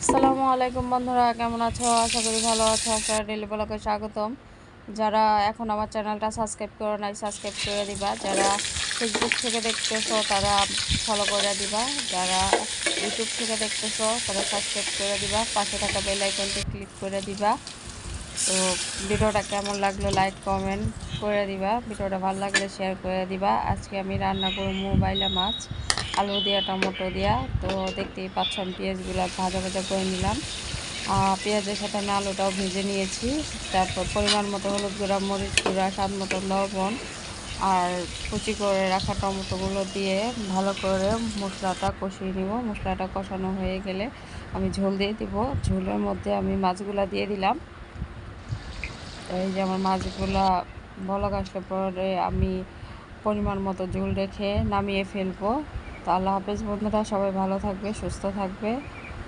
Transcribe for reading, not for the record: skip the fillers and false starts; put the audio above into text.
আসসালামু আলাইকুম বন্ধুরা, কেমন আছো? আশা করি ভালো আছো। আপনারা ডেইলি ব্লগে স্বাগতম। যারা এখন আমার চ্যানেলটা সাবস্ক্রাইব করে নাই, সাবস্ক্রাইব করে দিবা। যারা ফেসবুক থেকে দেখতেছো তারা ফলো করে দিবা। যারা ইউটিউব থেকে দেখতেছো তারা সাবস্ক্রাইব করে দিবা। পাশে থাকা বেল আইকনটি ক্লিক করে দিবা। তো ভিডিওটা কেমন লাগলো লাইক কমেন্ট করে দিবা। ভিডিওটা ভালো লাগলে শেয়ার করে দিবা। আজকে আমি রান্না করবো বাইলা মাছ আলু দিয়া টমেটো দিয়া। তো দেখতেই পাচ্ছেন পেঁয়াজগুলো ভাজা ভাজা করে নিলাম। পেঁয়াজের সাথে আমি আলুটাও ভেজে নিয়েছি। তারপর পরিমাণ মতো হলুদ গুঁড়া, মরিচ গুঁড়া, স্বাদ মতো লবণ আর কুচি করে রাখা টমেটোগুলো দিয়ে ভালো করে মশলাটা কষিয়ে নিব। মশলাটা কষানো হয়ে গেলে আমি ঝোল দিয়ে দিব। ঝোলের মধ্যে আমি মাছগুলা দিয়ে দিলাম। তো এই যে আমার মাছগুলা বলক আসলে পরে আমি পরিমাণ মতো ঝোল রেখে নামিয়ে ফেলবো। তো আল্লাহ হাফেজ বন্ধুরা, সবাই ভালো থাকবে, সুস্থ থাকবে।